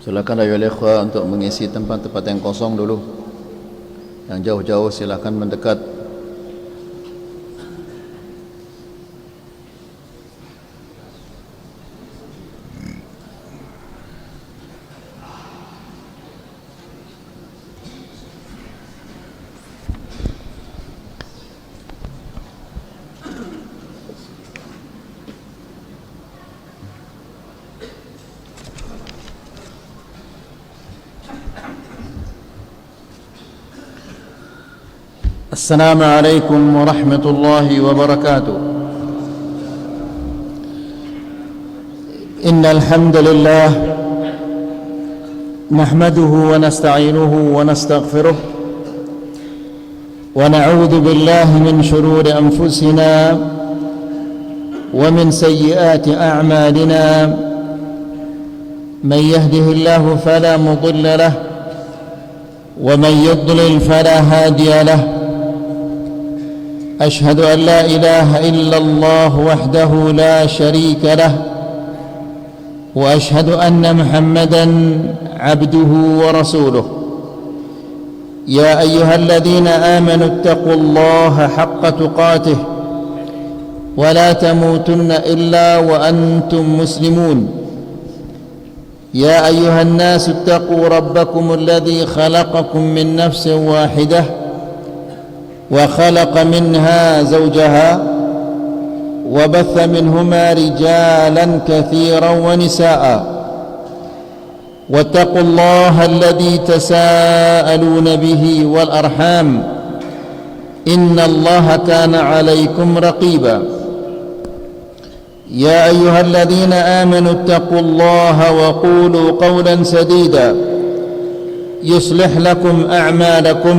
Silakan ayuhal ikhwah untuk mengisi tempat-tempat yang kosong dulu. Yang jauh-jauh silakan mendekat. السلام عليكم ورحمة الله وبركاته. إن الحمد لله نحمده ونستعينه ونستغفره ونعوذ بالله من شرور أنفسنا ومن سيئات أعمالنا. من يهده الله فلا مضل له ومن يضلل فلا هادي له. أشهد أن لا إله إلا الله وحده لا شريك له وأشهد أن محمدًا عبده ورسوله. يا أيها الذين آمنوا اتقوا الله حق تقاته ولا تموتن إلا وأنتم مسلمون. يا أيها الناس اتقوا ربكم الذي خلقكم من نفس واحدة وخلق منها زوجها وبث منهما رجالا كثيرا ونساء. واتقوا الله الذي تساءلون به والأرحام إن الله كان عليكم رقيبا. يا أيها الذين آمنوا اتقوا الله وقولوا قولا سديدا يصلح لكم أعمالكم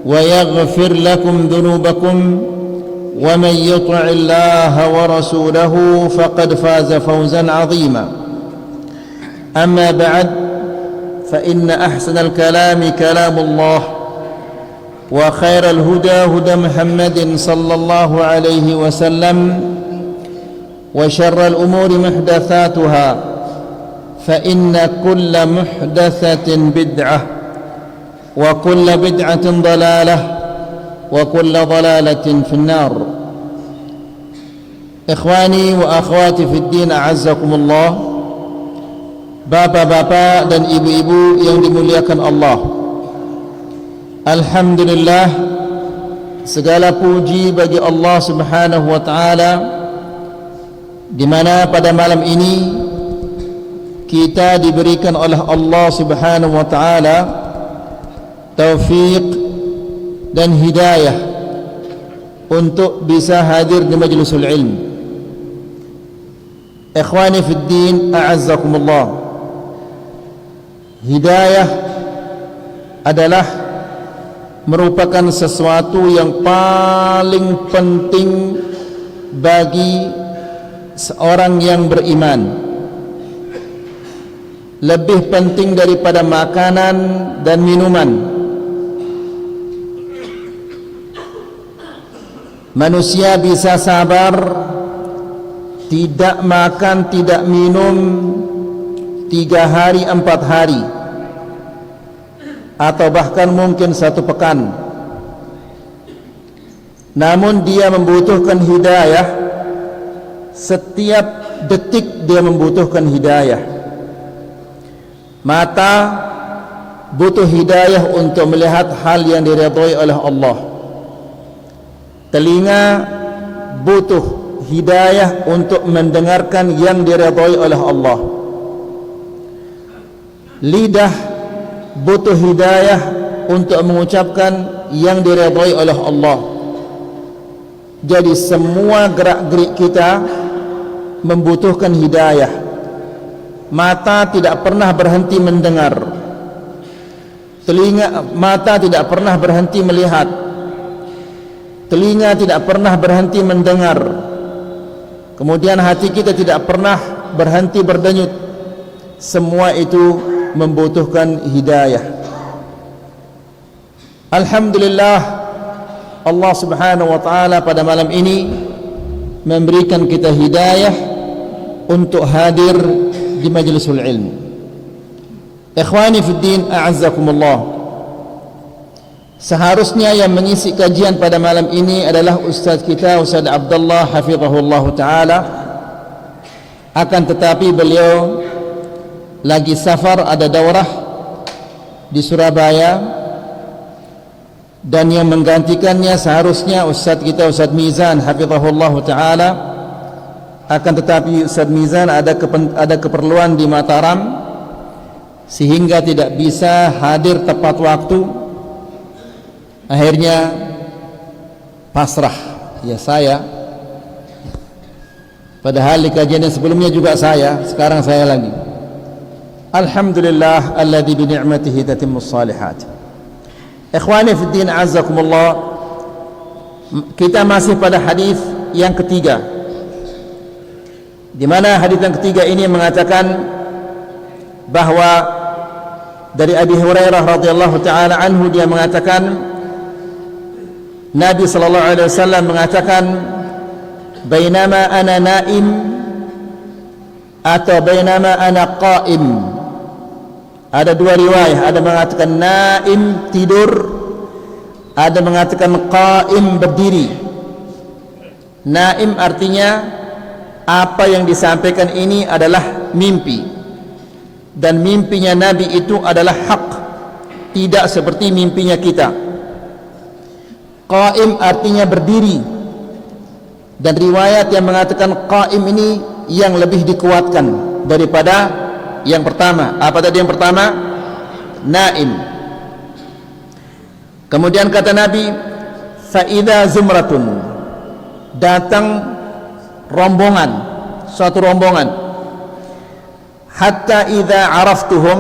ويغفر لكم ذنوبكم ومن يطع الله ورسوله فقد فاز فوزا عظيما. أما بعد فإن أحسن الكلام كلام الله وخير الهدى هدى محمد صلى الله عليه وسلم وشر الأمور محدثاتها فإن كل محدثة بدعة وكل بدعة ضلالة وكل ضلالة في النار. إخواني وأخواتي في الدين أعزكم الله. Bapak-bapak dan ibu-ibu yang dimuliakan Allah, alhamdulillah, segala puji bagi Allah Subhanahu wa taala, di mana pada malam ini kita diberikan oleh Allah Subhanahu wa taala taufik dan hidayah untuk bisa hadir di majlisul ilm. Ikhwani fid din, a'azzakumullah. Hidayah adalah merupakan sesuatu yang paling penting bagi seorang yang beriman, lebih penting daripada makanan dan minuman. Manusia bisa sabar, tidak makan, tidak minum 3 hari 4 hari, atau bahkan mungkin 1 pekan. Namun dia membutuhkan hidayah. Setiap detik dia membutuhkan hidayah. Mata butuh hidayah untuk melihat hal yang diridhai oleh Allah. Telinga butuh hidayah untuk mendengarkan yang diridhai oleh Allah. Lidah butuh hidayah untuk mengucapkan yang diridhai oleh Allah. Jadi semua gerak-gerik kita membutuhkan hidayah. Mata tidak pernah berhenti mendengar. Mata tidak pernah berhenti melihat. Telinga tidak pernah berhenti mendengar. Kemudian hati kita tidak pernah berhenti berdenyut. Semua itu membutuhkan hidayah. Alhamdulillah, Allah Subhanahu wa taala pada malam ini memberikan kita hidayah untuk hadir di majlisul ilmu. Ikhwani fi din, a'azzakumullah. Seharusnya yang mengisi kajian pada malam ini adalah Ustaz kita, Ustaz Abdullah hafizahullah ta'ala. Akan tetapi beliau lagi safar, ada daurah di Surabaya, dan yang menggantikannya seharusnya Ustaz kita, Ustaz Mizan hafizahullah ta'ala. Akan tetapi Ustaz Mizan ada keperluan di Mataram, sehingga tidak bisa hadir tepat waktu. Akhirnya pasrah, ya saya. Padahal di kajian yang sebelumnya juga saya, sekarang saya lagi. Alhamdulillah alladzi bi ni'matihi tatimmus shalihat. Ikhwani fi din, azzakumullah. Kita masih pada hadis yang ketiga, di mana hadis yang ketiga ini mengatakan bahwa dari Abi Hurairah radhiyallahu taala anhu, dia mengatakan Nabi sallallahu alaihi wasallam mengatakan, bainama ana naim atau bainama ana qaim. Ada dua riwayah, ada mengatakan naim tidur, ada mengatakan qaim berdiri. Naim artinya apa yang disampaikan ini adalah mimpi, dan mimpinya Nabi itu adalah hak, tidak seperti mimpinya kita. Qaim artinya berdiri, dan riwayat yang mengatakan qaim ini yang lebih dikuatkan daripada yang pertama. Apa tadi yang pertama? Naim. Kemudian kata Nabi, fa idza zumratun, datang rombongan, suatu rombongan, hatta idza araftuhum,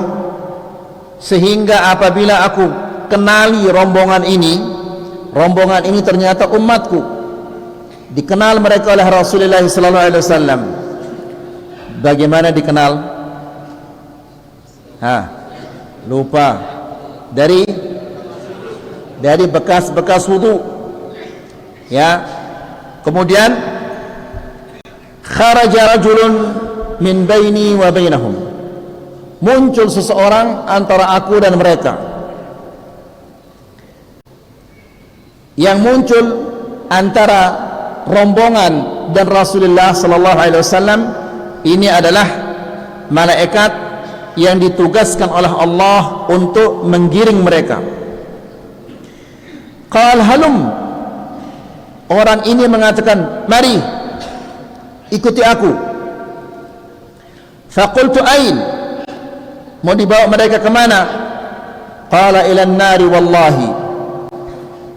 sehingga apabila aku kenali rombongan ini ternyata umatku, dikenal mereka oleh Rasulullah sallallahu alaihi wasallam. Bagaimana dikenal? Lupa. Dari bekas-bekas wudu, ya. Kemudian kharaja rajulun min baini wa bainahum, muncul seseorang antara aku dan mereka. Yang muncul antara rombongan dan Rasulullah sallallahu alaihi wasallam ini adalah malaikat yang ditugaskan oleh Allah untuk menggiring mereka. Qal halum, orang ini mengatakan, mari ikuti aku. Faqultu ain, mau dibawa mereka kemana? Qala ilan nari wallahi,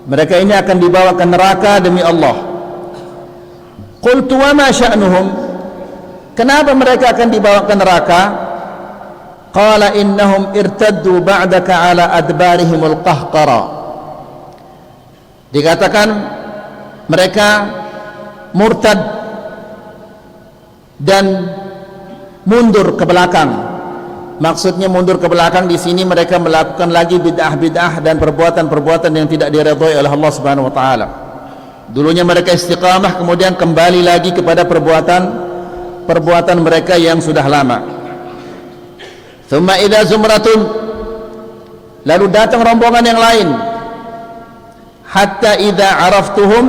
mereka ini akan dibawa ke neraka demi Allah. Qultu wa ma sya'nuhum, kenapa mereka akan dibawa ke neraka? Qala innahum irtaddu ba'daka ala adbarihimul qahqara, dikatakan mereka murtad dan mundur ke belakang. Maksudnya mundur ke belakang di sini mereka melakukan lagi bid'ah-bid'ah dan perbuatan-perbuatan yang tidak diridhai oleh Allah Subhanahu wa taala. Dulunya mereka istiqamah, kemudian kembali lagi kepada perbuatan mereka yang sudah lama. Thumma idza zumratun, lalu datang rombongan yang lain. Hatta idza araftuhum,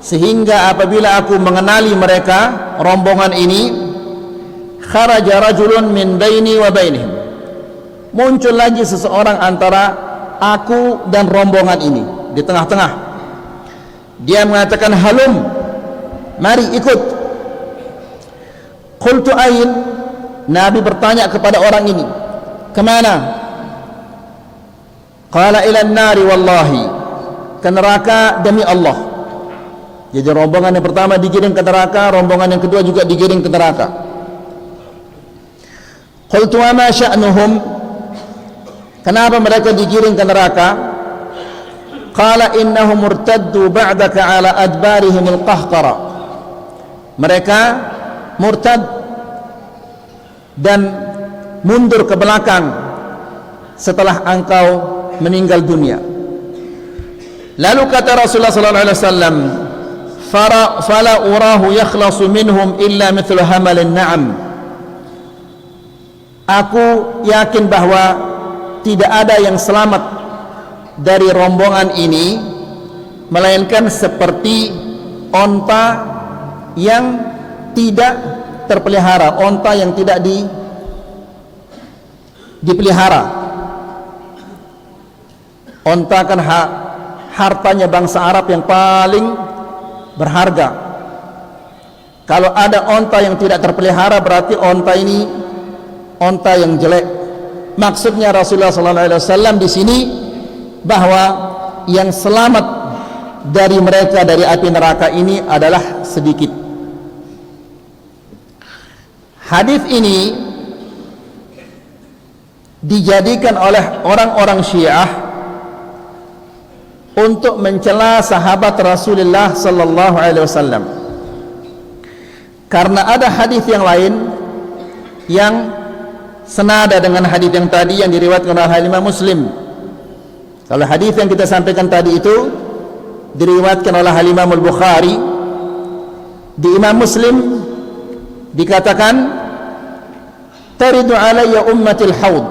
sehingga apabila aku mengenali mereka, rombongan ini, kharaja rajulun min baini wa bainihim, muncul lagi seseorang antara aku dan rombongan ini, di tengah-tengah. Dia mengatakan halum, mari ikut. Qultu ain, Nabi bertanya kepada orang ini, kemana? Qala ilan nari wallahi, ke neraka demi Allah. Jadi rombongan yang pertama digiring ke neraka, rombongan yang kedua juga digiring ke neraka. Qultu wa ma sya'nuhum, kenapa mereka digiring ke neraka? Qala innahum murtaddu ba'daka ala adbarihimul qahqara, mereka murtad dan mundur ke belakang setelah engkau meninggal dunia. Lalu kata Rasulullah sallallahu alaihi wasallam, fala urahu yakhlasu minhum illa mithlu hamalin na'am, Aku yakin bahwa tidak ada yang selamat dari rombongan ini melainkan seperti onta yang tidak terpelihara, onta yang tidak dipelihara. Onta kan hartanya bangsa Arab yang paling berharga. Kalau ada onta yang tidak terpelihara, berarti onta ini onta yang jelek. Maksudnya Rasulullah SAW di sini bahwa yang selamat dari mereka dari api neraka ini adalah sedikit. Hadis ini dijadikan oleh orang-orang Syiah untuk mencela sahabat Rasulullah sallallahu alaihi wasallam. Karena ada hadis yang lain yang senada dengan hadis yang tadi yang diriwayatkan oleh Imam Muslim. Kalau hadis yang kita sampaikan tadi itu diriwayatkan oleh Imam Al-Bukhari, di Imam Muslim dikatakan taridu alayya ummatil haud,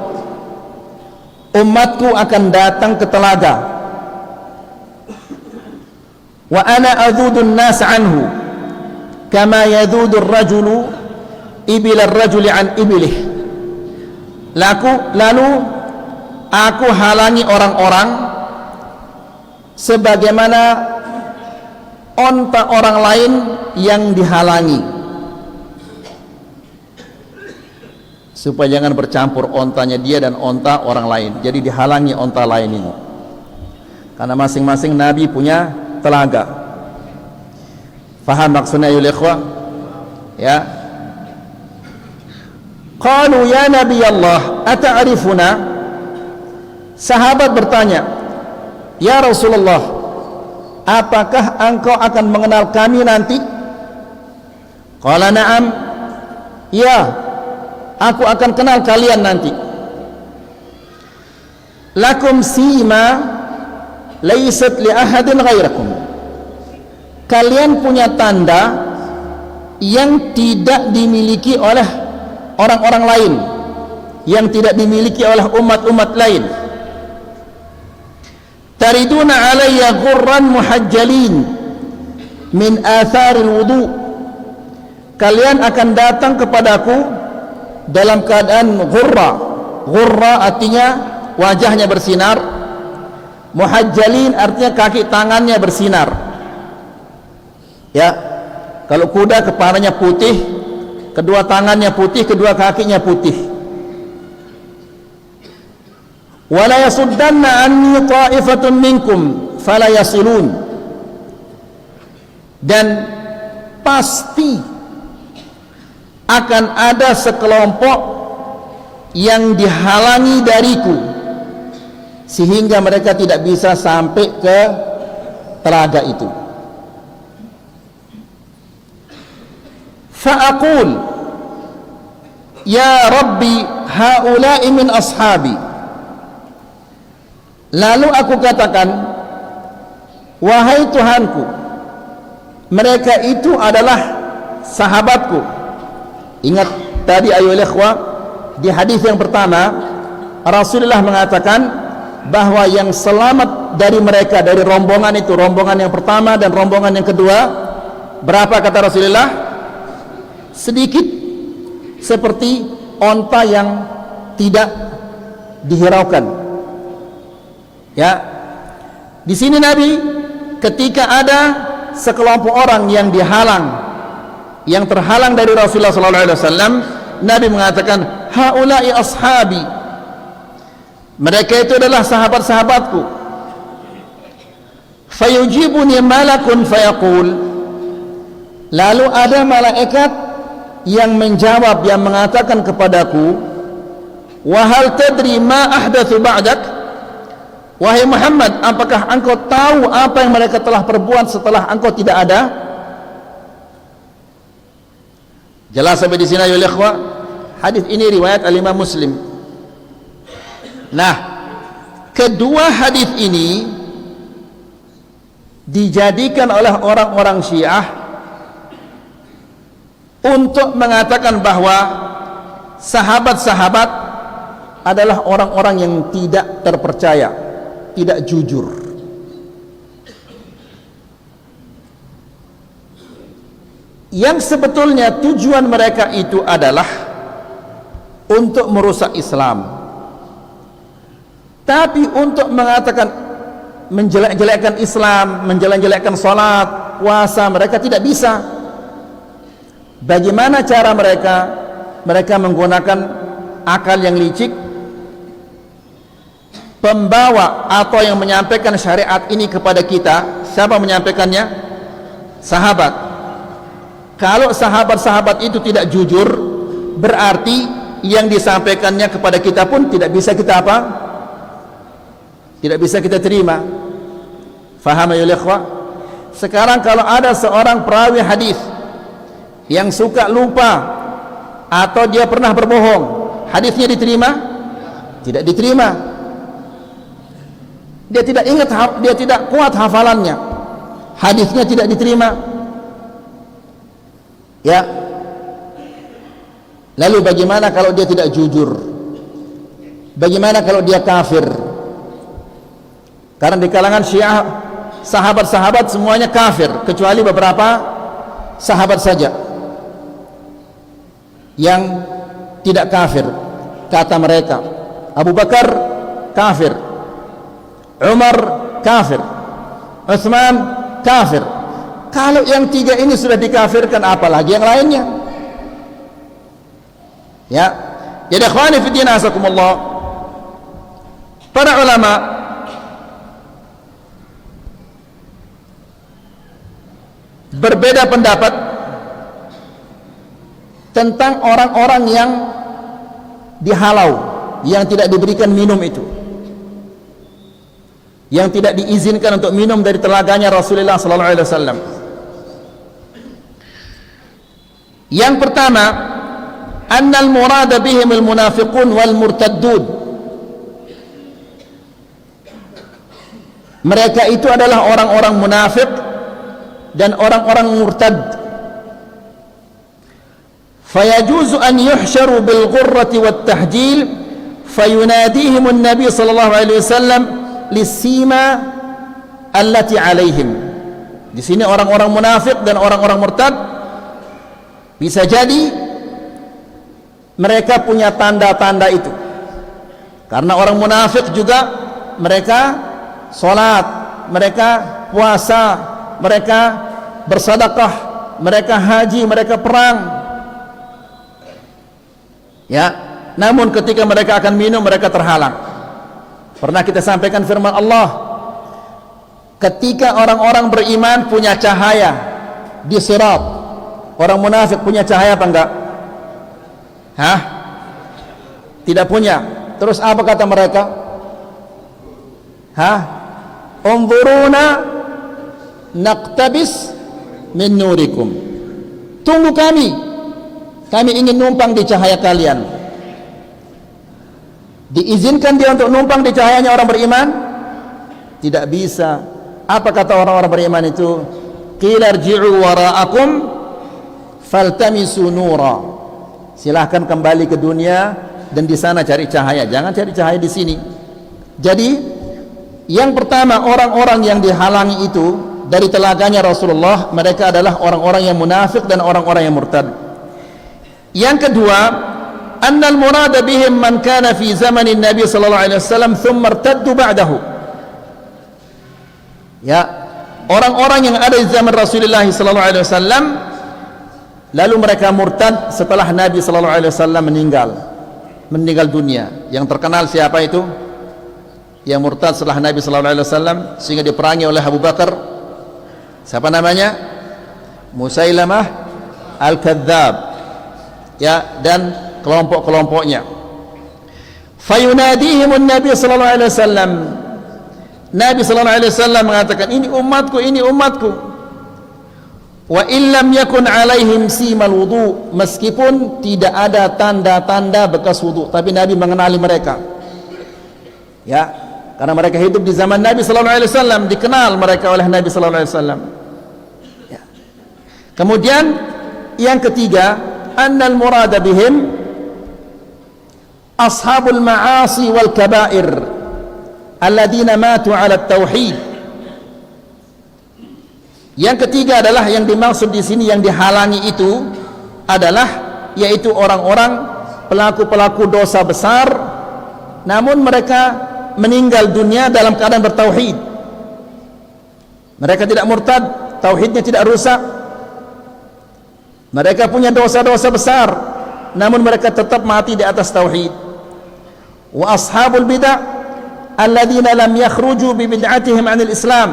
umatku akan datang ke telaga, wa ana adudun nas anhu kama yadudur rajulu ibilar rajuli an ibilih. Lalu aku halangi orang-orang sebagaimana onta orang lain yang dihalangi, supaya jangan bercampur ontanya dia dan onta orang lain. Jadi dihalangi onta lain ini, karena masing-masing nabi punya telaga. Faham maksudnya ya ikhwah? Ya. Qalu ya Nabi Allah ata'rifuna? Sahabat bertanya, ya Rasulullah, apakah engkau akan mengenal kami nanti? Qala na'am, ya, aku akan kenal kalian nanti. Lakum sima laysat li ahadin ghairakum. Kalian punya tanda yang tidak dimiliki oleh orang-orang lain, yang tidak dimiliki oleh umat-umat lain. Tariduna alayya ghurran muhajjalin min atharil wudu. Kalian akan datang kepadaku dalam keadaan ghurra. Ghurra artinya wajahnya bersinar, muhajjalin artinya kaki tangannya bersinar. Ya, kalau kuda kepalanya putih, kedua tangannya putih, kedua kakinya putih. Wala yasuddanna anni ta'ifatun minkum fala yasilun. Dan pasti akan ada sekelompok yang dihalangi dariku sehingga mereka tidak bisa sampai ke telaga itu. Fa'aqul ya Rabbi haula'i min ashabi. Lalu aku katakan, wahai Tuhanku, mereka itu adalah sahabatku. Ingat tadi ayolah ikhwah, di hadis yang pertama Rasulullah mengatakan bahwa yang selamat dari mereka, dari rombongan itu, rombongan yang pertama dan rombongan yang kedua, berapa kata Rasulullah? Sedikit, seperti onta yang tidak dihiraukan. Ya, di sini Nabi ketika ada sekelompok orang yang dihalang, yang terhalang dari Rasulullah SAW, Nabi mengatakan, haula'i ashabi. Mereka itu adalah sahabat-sahabatku. Fayujibuni malakun fayaqul. Lalu ada malaikat yang menjawab, yang mengatakan kepadaku, wahal tadri ma ahdatsu ba'dak? Wahai Muhammad, apakah engkau tahu apa yang mereka telah perbuat setelah engkau tidak ada? Jelas sampai di sini ya ikhwah. Hadis ini riwayat Al-Imam Muslim. Nah, kedua hadis ini dijadikan oleh orang-orang Syiah untuk mengatakan bahwa sahabat-sahabat adalah orang-orang yang tidak terpercaya, tidak jujur. Yang sebetulnya tujuan mereka itu adalah untuk merusak Islam, tapi untuk mengatakan menjelek-jelekkan Islam, menjelek-jelekkan salat, puasa, mereka tidak bisa. Bagaimana cara mereka? Mereka menggunakan akal yang licik. Pembawa atau yang menyampaikan syariat ini kepada kita, siapa menyampaikannya? Sahabat. Kalau sahabat-sahabat itu tidak jujur, berarti yang disampaikannya kepada kita pun tidak bisa kita apa? Tidak bisa kita terima. Faham ya ikhwah? Sekarang kalau ada seorang perawi hadis yang suka lupa atau dia pernah berbohong, hadisnya diterima? Tidak diterima. Dia tidak ingat, dia tidak kuat hafalannya, hadisnya tidak diterima. Ya. Lalu bagaimana kalau dia tidak jujur? Bagaimana kalau dia kafir? Karena di kalangan Syiah sahabat-sahabat semuanya kafir kecuali beberapa sahabat saja yang tidak kafir. Kata mereka, Abu Bakar kafir, Umar kafir, Utsman kafir. Kalau yang tiga ini sudah dikafirkan, apalagi yang lainnya? Ya, jadi ikhwani fi din asakumullah, para ulama berbeda pendapat tentang orang-orang yang dihalau, yang tidak diberikan minum itu, yang tidak diizinkan untuk minum dari telaganya Rasulullah sallallahu alaihi wasallam. Yang pertama, annal murada bihim al munafiqun wal murtaddun. Mereka itu adalah orang-orang munafik dan orang-orang murtad. Fayajuzu an yuhsyaru bil ghurrati wat tahjil fayunadihim an-nabi sallallahu alaihi wasallam lisima allati alaihim. Di sini orang-orang munafik dan orang-orang murtad bisa jadi mereka punya tanda-tanda itu. Karena orang munafik juga mereka salat, mereka puasa, mereka bersedekah, mereka haji, mereka perang. Ya, namun ketika mereka akan minum mereka terhalang. Pernah kita sampaikan firman Allah, ketika orang-orang beriman punya cahaya di sirat, orang munafik punya cahaya apa enggak? Hah? Tidak punya. Terus apa kata mereka? Hah? Unzuruna naqtabis min nurikum. Tunggu kami. Kami ingin numpang di cahaya kalian. Diizinkan dia untuk numpang di cahayanya orang beriman? Tidak bisa. Apa kata orang-orang beriman itu? Qila irji'u wara'akum faltamisu nura. Silahkan kembali ke dunia dan di sana cari cahaya. Jangan cari cahaya di sini. Jadi yang pertama, orang-orang yang dihalangi itu dari telaganya Rasulullah, mereka adalah orang-orang yang munafik dan orang-orang yang murtad. Yang kedua, annal murada bihim man kana fi zamanin Nabi sallallahu alaihi wasallam thumma irtaddu ba'dahu. Ya, orang-orang yang ada di zaman Rasulullah sallallahu alaihi wasallam lalu mereka murtad setelah Nabi sallallahu alaihi wasallam meninggal dunia. Yang terkenal siapa itu? Yang murtad setelah Nabi sallallahu alaihi wasallam sehingga diperangi oleh Abu Bakar. Siapa namanya? Musailamah Al-Kadzdzab. Ya, dan kelompok-kelompoknya. Fayunadihimun Nabi sallallahu alaihi wasallam. Nabi sallallahu alaihi wasallam mengatakan, ini umatku, ini umatku. Wa illam yakun alaihim simal wudu, meskipun tidak ada tanda-tanda bekas wudu, tapi Nabi mengenali mereka. Ya, karena mereka hidup di zaman Nabi sallallahu alaihi wasallam, dikenal mereka oleh Nabi sallallahu alaihi wasallam. Ya. Kemudian yang ketiga, annal murada bihim ashabul ma'asi wal kabair alladzina matu 'ala tauhid. Yang ketiga adalah yang dimaksud di sini, yang dihalangi itu adalah yaitu orang-orang pelaku-pelaku dosa besar namun mereka meninggal dunia dalam keadaan bertauhid. Mereka tidak murtad, tauhidnya tidak rusak. Mereka punya dosa-dosa besar namun mereka tetap mati di atas tauhid. Wa ashabul bid'ah alladzina lam yakhruju bi bid'atihim 'anil Islam,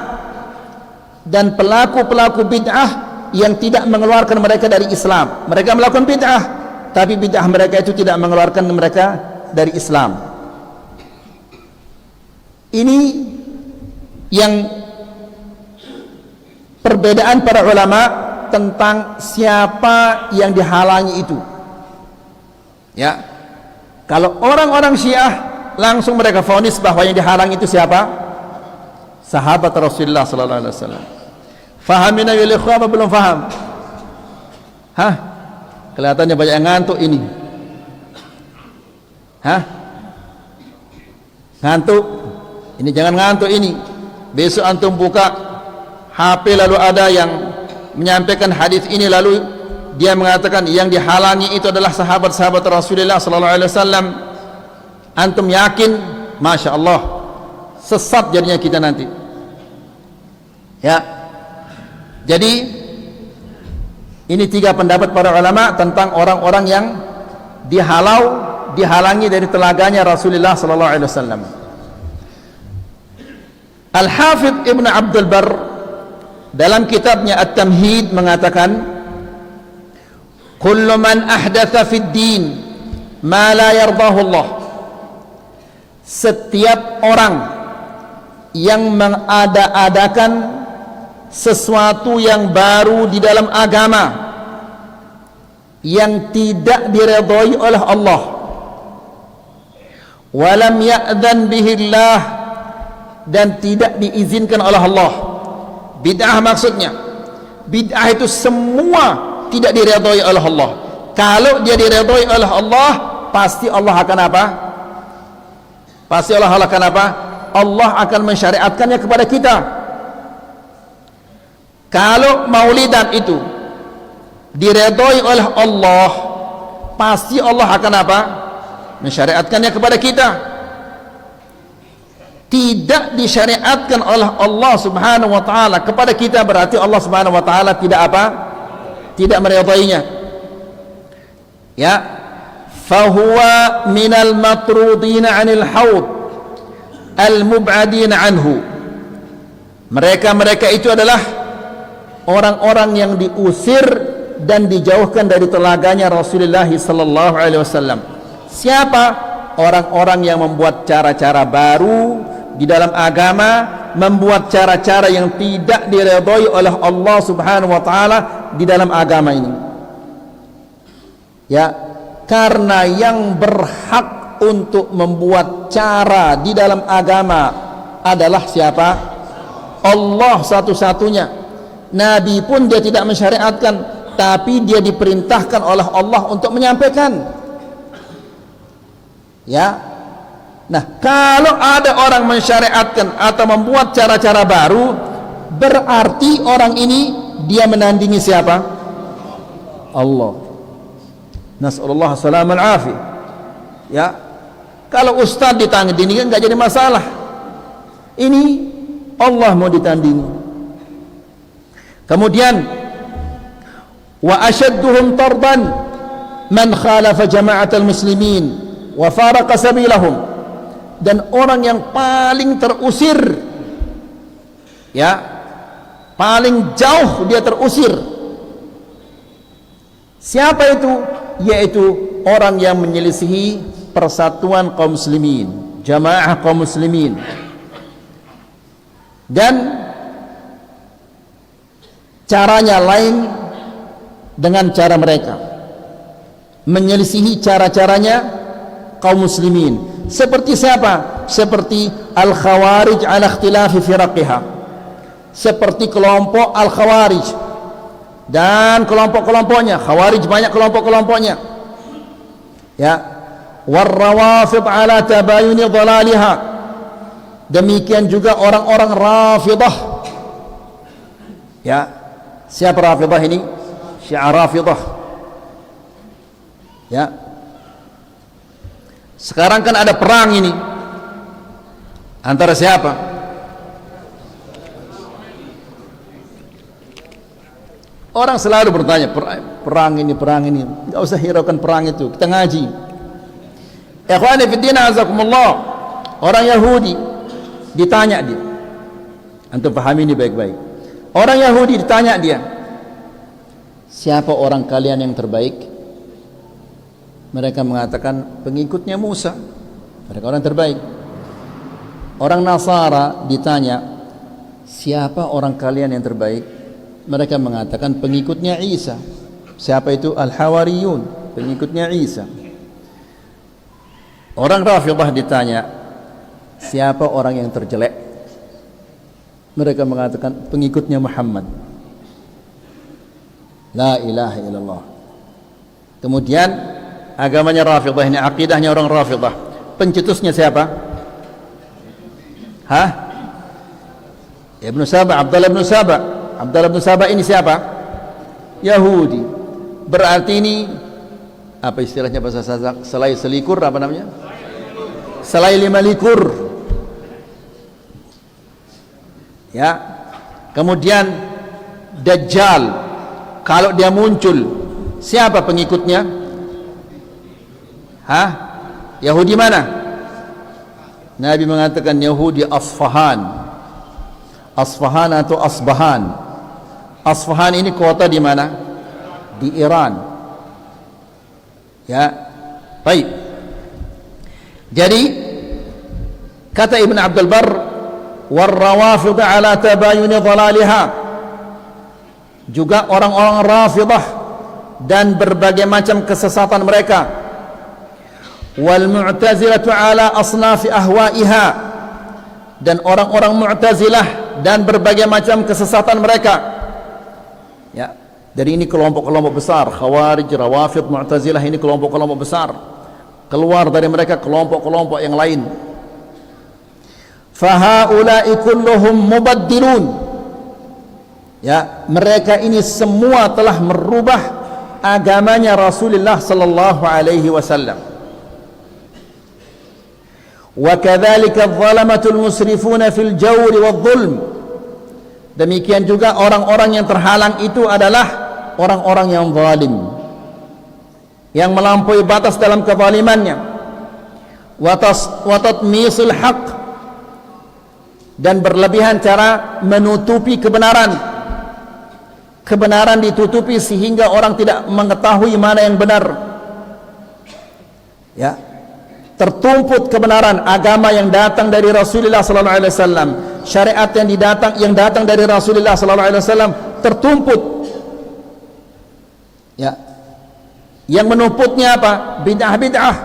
dan pelaku-pelaku bid'ah yang tidak mengeluarkan mereka dari Islam. Mereka melakukan bid'ah tapi bid'ah mereka itu tidak mengeluarkan mereka dari Islam. Ini yang perbedaan para ulama tentang siapa yang dihalangi itu. Ya, kalau orang-orang Syiah langsung mereka vonis bahwa yang dihalangi itu siapa? Sahabat Rasulullah sallallahu alaihi wasallam. Fahamina ya ikhwan apa belum faham? Hah? Kelihatannya banyak yang ngantuk ini. Hah? Ngantuk? Ini jangan ngantuk ini. Besok antum buka HP lalu ada yang menyampaikan hadis ini lalu dia mengatakan yang dihalangi itu adalah sahabat-sahabat Rasulullah sallallahu alaihi wasallam. Antum yakin? Masya Allah, sesat jadinya kita nanti. Ya, jadi ini tiga pendapat para ulama tentang orang-orang yang dihalangi dari telaganya Rasulullah sallallahu alaihi wasallam. Al-Hafidh Ibn Abdul Barr dalam kitabnya At-Tamhid mengatakan, kullu man ahdatha fid din ma la yardahu Allah, setiap orang yang mengada-adakan sesuatu yang baru di dalam agama yang tidak diredai oleh Allah, walam ya'dhan bihillah, dan tidak diizinkan oleh Allah. Bid'ah maksudnya, bid'ah itu semua tidak diredai oleh Allah. Kalau dia diredai oleh Allah, pasti Allah akan apa? Pasti Allah akan apa? Allah akan mensyariatkannya kepada kita. Kalau maulidan itu diredai oleh Allah, pasti Allah akan apa? Mensyariatkannya kepada kita. Tidak disyariatkan oleh Allah subhanahu wa ta'ala kepada kita, berarti Allah subhanahu wa ta'ala tidak apa? Tidak meredainya. Ya, fahuwa minal matrudina anil haud al-mub'adina anhu. Mereka itu adalah orang-orang yang diusir dan dijauhkan dari telaganya Rasulullah sallallahu alaihi wasallam. Siapa? Orang-orang yang membuat cara-cara baru di dalam agama, membuat cara-cara yang tidak diredai oleh Allah subhanahu wa ta'ala di dalam agama ini. Ya, karena yang berhak untuk membuat cara di dalam agama adalah siapa? Allah satu-satunya. Nabi pun dia tidak mensyariatkan, tapi dia diperintahkan oleh Allah untuk menyampaikan. Ya. Nah, kalau ada orang mensyariatkan atau membuat cara-cara baru, berarti orang ini dia menandingi siapa? Allah. Nas'alullah salamal afi. Ya, kalau ustaz ditandingi kan enggak jadi masalah. Ini Allah mau ditandingi. Kemudian wa ashadduhum tardan man khalafa jama'atal muslimin wa faraqa sabilahum, dan orang yang paling terusir, ya, paling jauh dia terusir, siapa itu? Yaitu orang yang menyelisihi persatuan kaum muslimin, jamaah kaum muslimin, dan caranya lain dengan cara mereka, menyelisihi cara-caranya kaum muslimin. Seperti siapa? Seperti al-khawarij ala ikhtilafi firaqiha, seperti kelompok al-khawarij dan kelompok-kelompoknya. Khawarij banyak kelompok-kelompoknya, ya. Warrawafid ala tabayuni dhalaliha, demikian juga orang-orang Rafidah. Ya, siapa Rafidah ini? Syiah Rafidah. Ya, sekarang kan ada perang ini antara siapa? Orang selalu bertanya, perang ini, enggak usah hiraukan perang itu, kita ngaji. Ikhwani fiddin azakumullah, orang Yahudi ditanya dia, antum pahami ini baik-baik. Orang Yahudi ditanya dia, siapa orang kalian yang terbaik? Mereka mengatakan pengikutnya Musa, mereka orang terbaik. Orang Nasara ditanya, siapa orang kalian yang terbaik? Mereka mengatakan pengikutnya Isa. Siapa itu? Al-Hawariyun, pengikutnya Isa. Orang Rafidah ditanya, siapa orang yang terjelek? Mereka mengatakan pengikutnya Muhammad. La ilaha illallah. Kemudian agamanya Rafidah ini, akidahnya orang Rafidah, pencetusnya siapa? Ibnu Saba, Abdullah bin Saba. Abdullah bin Saba ini siapa? Yahudi. Berarti ini apa istilahnya bahasa Sasak? Selai selikur, apa namanya? Selai 5 likur. Ya. Kemudian Dajjal, kalau dia muncul, siapa pengikutnya? Yahudi mana? Nabi mengatakan Yahudi Asfahan. Asfahan atau Asbahan. Asfahan ini kota di mana? Di Iran. Ya, baik. Jadi kata Ibn Abdul Barr, warrawafid ala tabayuni dhalaliha, juga orang-orang Rafidah dan berbagai macam kesesatan mereka. Wal mu'tazilatu ala asnafi ahwaiha, dan orang-orang Mu'tazilah dan berbagai macam kesesatan mereka. Ya, dari ini kelompok-kelompok besar, Khawarij, Rawafid, Mu'tazilah, ini kelompok-kelompok besar. Keluar dari mereka kelompok-kelompok yang lain. Fahaula'i kulluhum mubaddilun. Ya, mereka ini semua telah merubah agamanya Rasulullah sallallahu alaihi wasallam. Wa kadzalika adh-dhalamatul musrifuna fil jawri wadh-dhulm. Demikian juga orang-orang yang terhalang itu adalah orang-orang yang zalim, yang melampaui batas dalam kezalimannya. Wa tatmisul haqq, dan berlebihan cara menutupi kebenaran. Kebenaran ditutupi sehingga orang tidak mengetahui mana yang benar. Ya, tertumput kebenaran, agama yang datang dari Rasulullah sallallahu alaihi wasallam, syariat yang datang dari Rasulullah sallallahu alaihi wasallam tertumput. Ya. Yang menumputnya apa? Bid'ah-bid'ah.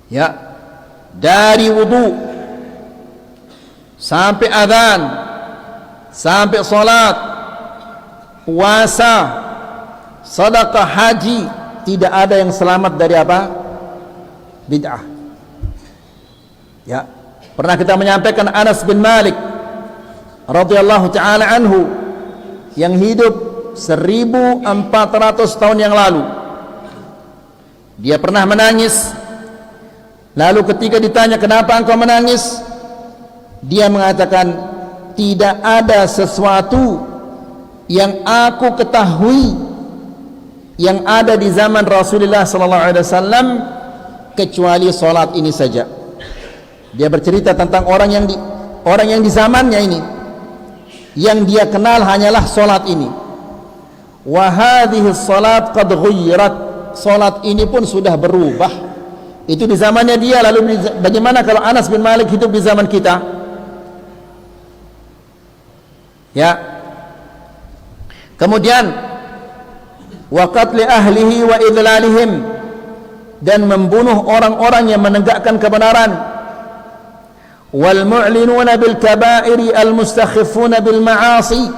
Ya. Dari wudu sampai azan, sampai salat, puasa, sedekah, haji, tidak ada yang selamat dari apa? Bid'ah. Ya, pernah kita menyampaikan Anas bin Malik radhiyallahu taala anhu yang hidup 1400 tahun yang lalu. Dia pernah menangis. Lalu ketika ditanya, "Kenapa engkau menangis?" Dia mengatakan, "Tidak ada sesuatu yang aku ketahui yang ada di zaman Rasulullah sallallahu alaihi wasallam kecuali salat ini saja." Dia bercerita tentang orang yang di zamannya ini, yang dia kenal hanyalah salat ini. Wa hadhihi salat qad ghayyirat, salat ini pun sudah berubah. Itu di zamannya dia. Lalu bagaimana kalau Anas bin Malik hidup di zaman kita? Ya. Kemudian wa qatli ahlihi wa idlalihim, dan membunuh orang-orang yang menegakkan kebenaran. Wal mu'linuna bil kaba'iri al mustakhiffuna bil ma'asi,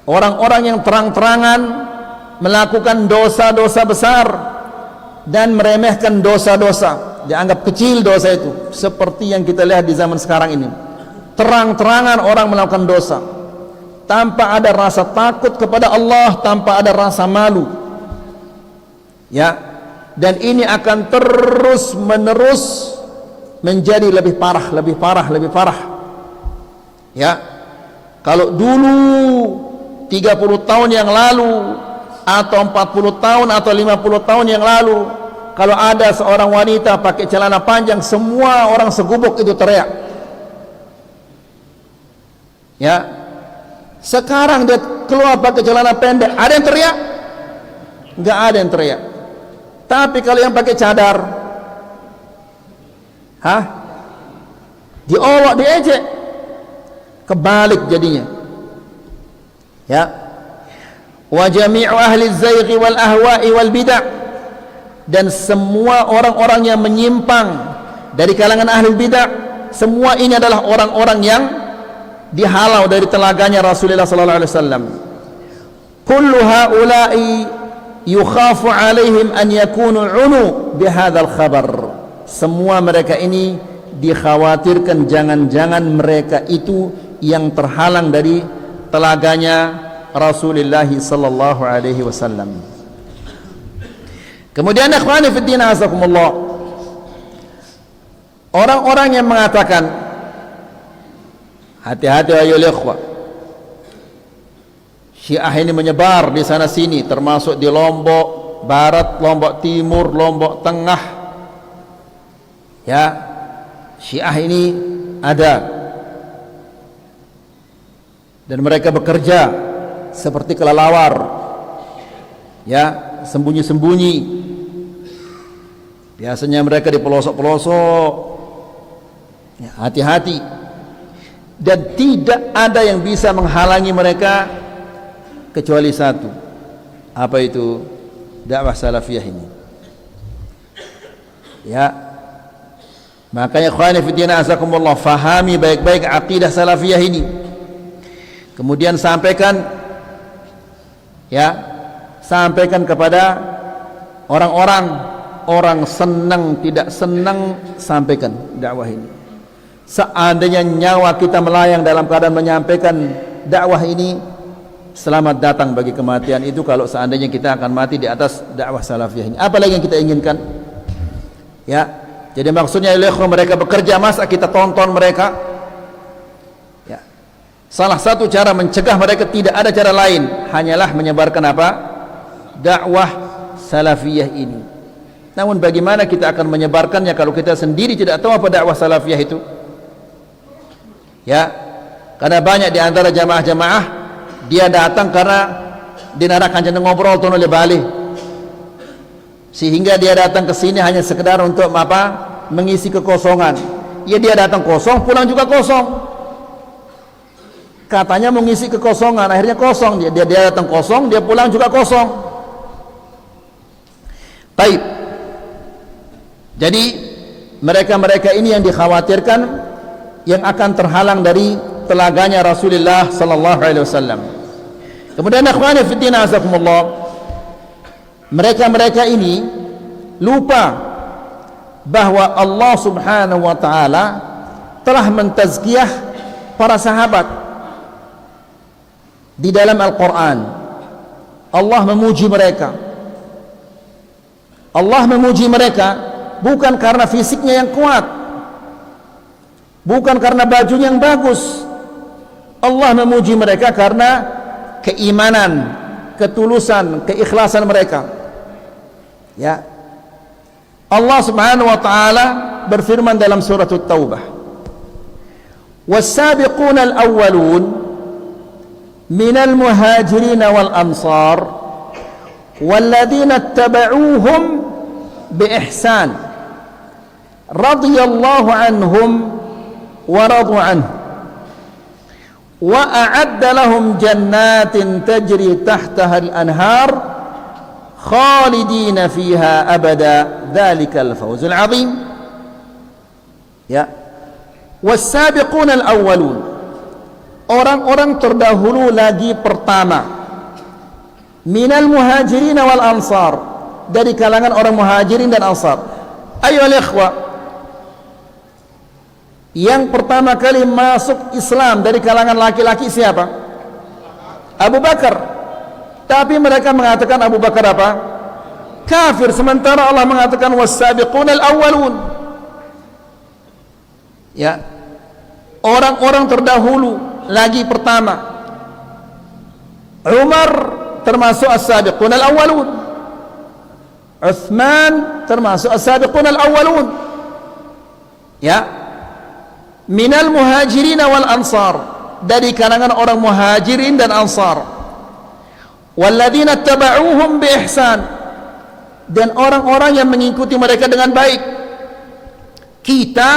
orang-orang yang terang-terangan melakukan dosa-dosa besar dan meremehkan dosa-dosa, dianggap kecil dosa itu, seperti yang kita lihat di zaman sekarang ini. Terang-terangan orang melakukan dosa tanpa ada rasa takut kepada Allah, tanpa ada rasa malu. Ya, dan ini akan terus menerus menjadi lebih parah, lebih parah, lebih parah. Ya, kalau dulu 30 tahun yang lalu atau 40 tahun atau 50 tahun yang lalu, kalau ada seorang wanita pakai celana panjang, semua orang segubuk itu teriak. Ya, sekarang dia keluar pakai celana pendek, ada yang teriak? Enggak ada yang teriak. Tapi kalau yang pakai cadar, diolok, diejek, kebalik jadinya. Ya, wa jami'u ahli zayghi wal ahwa'i wal bid'ah, dan semua orang-orang yang menyimpang dari kalangan ahli bid'ah, semua ini adalah orang-orang yang dihalau dari telaganya Rasulullah sallallahu alaihi wasallam. Kullu haula'i yukhafu alaihim an yakunu unu bihadzal khabar. Semua mereka ini dikhawatirkan jangan-jangan mereka itu yang terhalang dari telaganya Rasulullah sallallahu alaihi wasallam. Kemudian ikhwani fi din azakumullah, orang-orang yang mengatakan, hati-hati ayolah ikhwah, Syiah ini menyebar di sana sini, termasuk di Lombok Barat, Lombok Timur, Lombok Tengah. Ya, Syiah ini ada, dan mereka bekerja seperti kelelawar, ya, sembunyi-sembunyi. Biasanya mereka di pelosok-pelosok. Ya, hati-hati. Dan tidak ada yang bisa menghalangi mereka kecuali satu. Apa itu? Dakwah salafiyah ini. Ya, makanya ikhwani fi din azakumullah, fahami baik-baik akidah salafiyah ini, kemudian sampaikan, ya, sampaikan kepada orang-orang, orang senang tidak senang, sampaikan dakwah ini. Seandainya nyawa kita melayang dalam keadaan menyampaikan dakwah ini, selamat datang bagi kematian itu kalau seandainya kita akan mati di atas dakwah salafiyah ini. Apalagi yang kita inginkan? Ya, jadi maksudnya mereka bekerja, masa kita tonton mereka? Ya, salah satu cara mencegah mereka, tidak ada cara lain, hanyalah menyebarkan apa? Dakwah salafiyah ini. Namun bagaimana kita akan menyebarkannya kalau kita sendiri tidak tahu apa dakwah salafiyah itu? Ya, karena banyak di antara jamaah-jamaah, dia datang karena dinarakan jeneng ngobrol tuh oleh Bali, sehingga dia datang ke sini hanya sekedar untuk apa? Mengisi kekosongan. Ya, dia datang kosong, pulang juga kosong. Katanya mengisi kekosongan, akhirnya kosong. Dia datang kosong, dia pulang juga kosong. Baik. Jadi mereka-mereka ini yang dikhawatirkan, yang akan terhalang dari telaganya Rasulullah sallallahu alaihi wasallam. Kemudian akhwani fi din azakumullah, mereka-mereka ini lupa bahwa Allah Subhanahu wa taala telah mentazkiyah para sahabat di dalam Al-Qur'an. Allah memuji mereka. Allah memuji mereka bukan karena fisiknya yang kuat, bukan karena bajunya yang bagus. Allah memuji mereka karena keimanan, ketulusan, keikhlasan mereka. Ya, Allah Subhanahu wa taala berfirman dalam surah At-Taubah, "Was-sabiquna al-awwalun minal muhajirin wal ansar walladzina ittaba'uuhum bi ihsan radhiyallahu anhum wa radu anhu wa a'adda lahum jannatin tajri tahtaha al-anhar khalidina fiha abada dzalikal fawzul azim." Ya, was-sabiquna al-awwalun, orang-orang terdahulu lagi pertama, minal muhajirin wal ansar, dari kalangan orang Muhajirin dan Ansar. Ayolah ikhwah, yang pertama kali masuk Islam dari kalangan laki-laki siapa? Abu Bakar. Tapi mereka mengatakan Abu Bakar apa? Kafir, sementara Allah mengatakan was-sabiqunal awwalun. Ya, orang-orang terdahulu lagi pertama. Umar termasuk as-sabiqunal awwalun. Utsman termasuk as-sabiqunal awwalun. Ya, minal muhajirin wal ansar, dari kalangan orang muhajirin dan ansar. Walladzina tabauhum bi ihsan, dan orang-orang yang mengikuti mereka dengan baik. Kita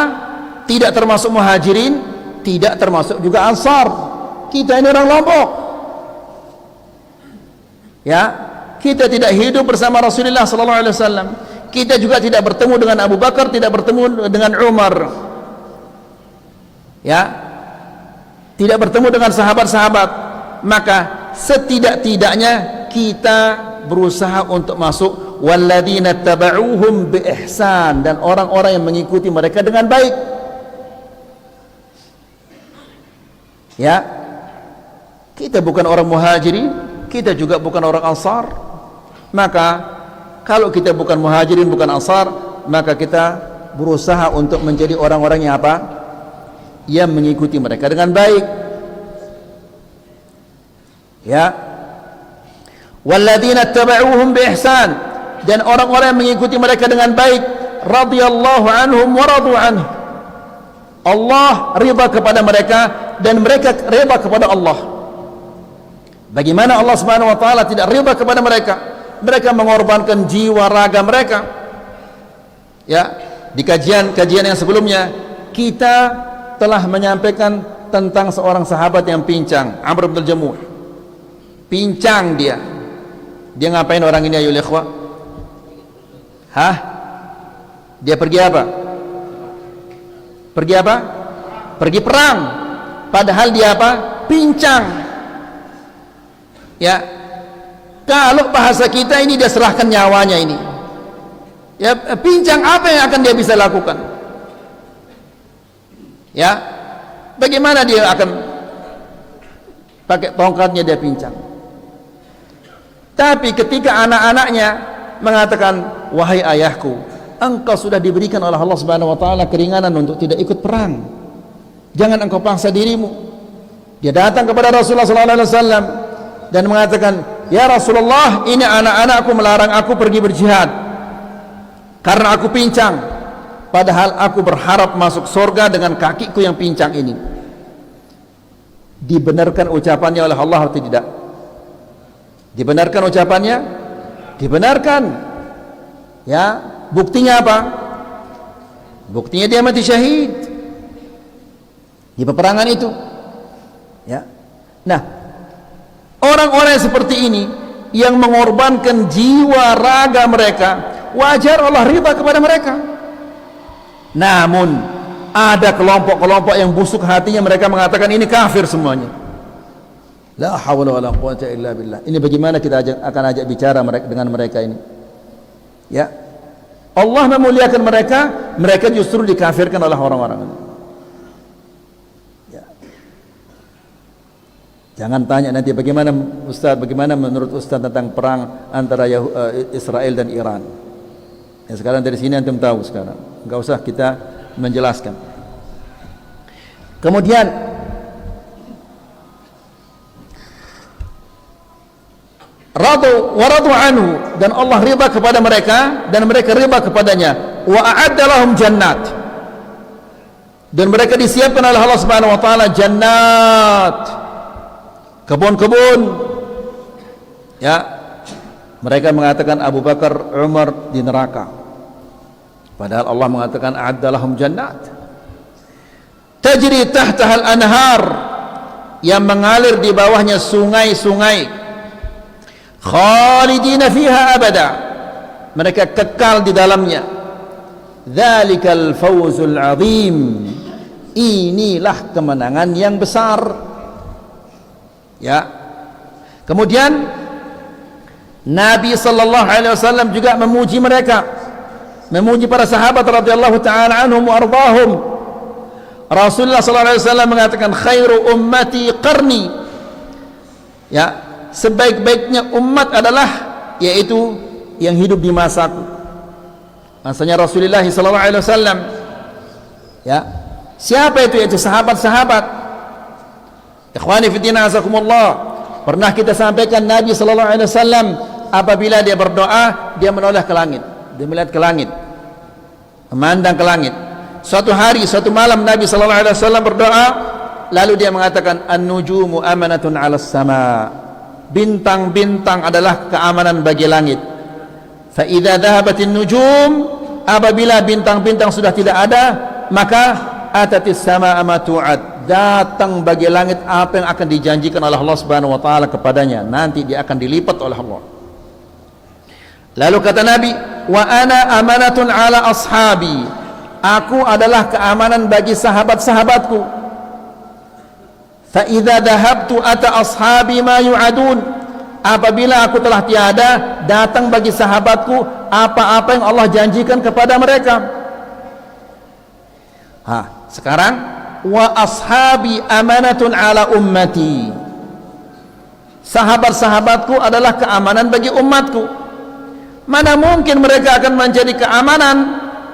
tidak termasuk muhajirin, tidak termasuk juga ansar. Kita ini orang Lombok. Ya, kita tidak hidup bersama Rasulullah sallallahu alaihi wasallam. Kita juga tidak bertemu dengan Abu Bakar, tidak bertemu dengan Umar. Ya, tidak bertemu dengan sahabat-sahabat. Maka setidak-tidaknya kita berusaha untuk masuk walladzina tabauhum bi ihsan, dan orang-orang yang mengikuti mereka dengan baik. Ya, kita bukan orang muhajirin, kita juga bukan orang ansar. Maka kalau kita bukan muhajirin, bukan ansar, maka kita berusaha untuk menjadi orang-orang yang apa? Yang mengikuti mereka dengan baik. Ya, walladzina tabauhum bi ihsan, dan orang-orang yang mengikuti mereka dengan baik, radhiyallahu anhum wa radu anhu. Allah ridha kepada mereka dan mereka ridha kepada Allah. Bagaimana Allah Subhanahu wa taala tidak ridha kepada mereka? Mereka mengorbankan jiwa raga mereka. Ya, di kajian yang sebelumnya kita telah menyampaikan tentang seorang sahabat yang pincang, Amr bin Jamuh. Pincang dia. Dia ngapain orang ini ayo ikhwah? Hah? Dia pergi apa? Pergi apa? Pergi perang. Padahal dia apa? Pincang. Ya. Kalau bahasa kita ini dia serahkan nyawanya ini. Ya, pincang, apa yang akan dia bisa lakukan? Ya. Bagaimana dia akan pakai tongkatnya, dia pincang. Tapi ketika anak-anaknya mengatakan, wahai ayahku, engkau sudah diberikan oleh Allah Subhanahu wa taala keringanan untuk tidak ikut perang. Jangan engkau paksa dirimu. Dia datang kepada Rasulullah sallallahu alaihi wasallam dan mengatakan, "Ya Rasulullah, ini anak-anakku melarang aku pergi berjihad karena aku pincang. Padahal aku berharap masuk surga dengan kakiku yang pincang ini." Dibenarkan ucapannya oleh Allah atau tidak? Dibenarkan ucapannya? Dibenarkan. Ya, buktinya apa? Buktinya dia mati syahid di peperangan itu. Ya. Nah, orang-orang seperti ini yang mengorbankan jiwa raga mereka, wajar Allah ridha kepada mereka. Namun ada kelompok-kelompok yang busuk hatinya, mereka mengatakan ini kafir semuanya. La haula wala quwwata illa billah. Ini bagaimana kita akan ajak bicara dengan mereka ini? Ya, Allah memuliakan mereka, mereka justru dikafirkan oleh orang-orang ini. Ya. Jangan tanya nanti bagaimana Ustaz, bagaimana menurut Ustaz tentang perang antara Israel dan Iran. Ya, sekarang dari sini antum tahu sekarang. Enggak usah kita menjelaskan. Kemudian radu anhu, dan Allah ridha kepada mereka dan mereka ridha kepadanya. Wa a'adda lahum jannat, dan mereka disiapkan oleh Allah Subhanahu wa taala jannat, kebun-kebun. Ya, mereka mengatakan Abu Bakar, Umar di neraka, padahal Allah mengatakan a'adda lahum jannat tajri tahtahal anhar, yang mengalir di bawahnya sungai-sungai, khalidina fiha abada, mereka kekal di dalamnya. Dzalikal fawzul azim, inilah kemenangan yang besar. Ya. Kemudian Nabi sallallahu alaihi wasallam juga memuji mereka, memuji para sahabat radhiyallahu taala anhum wa ardahum. Rasulullah sallallahu alaihi wasallam mengatakan khairu ummati qarni, ya, sebaik-baiknya umat adalah yaitu yang hidup di masaku. Masanya Rasulullah sallallahu alaihi wasallam, ya. Siapa itu? Yaitu sahabat-sahabat. Ikhwani fi din azakumullah, pernah kita sampaikan Nabi sallallahu alaihi wasallam apabila dia berdoa, dia menoleh ke langit, dia melihat ke langit, memandang ke langit. Suatu hari, suatu malam Nabi sallallahu alaihi wasallam berdoa, lalu dia mengatakan an-nujumu amanatun 'alas sama. Bintang-bintang adalah keamanan bagi langit. Fa idza dhahabatin nujum, apabila bintang-bintang sudah tidak ada, maka atatis samaa ma tu'ad, datang bagi langit apa yang akan dijanjikan oleh Allah Subhanahu wa taala kepadanya, nanti dia akan dilipat oleh Allah. Lalu kata Nabi, wa ana amanatun ala ashabi, aku adalah keamanan bagi sahabat-sahabatku. Fa idza dhahabtu ata ashabi ma yu'adun, apabila aku telah tiada, datang bagi sahabatku apa-apa yang Allah janjikan kepada mereka. Sekarang wa ashabi amanatun ala ummati, sahabat-sahabatku adalah keamanan bagi umatku. Mana mungkin mereka akan menjadi keamanan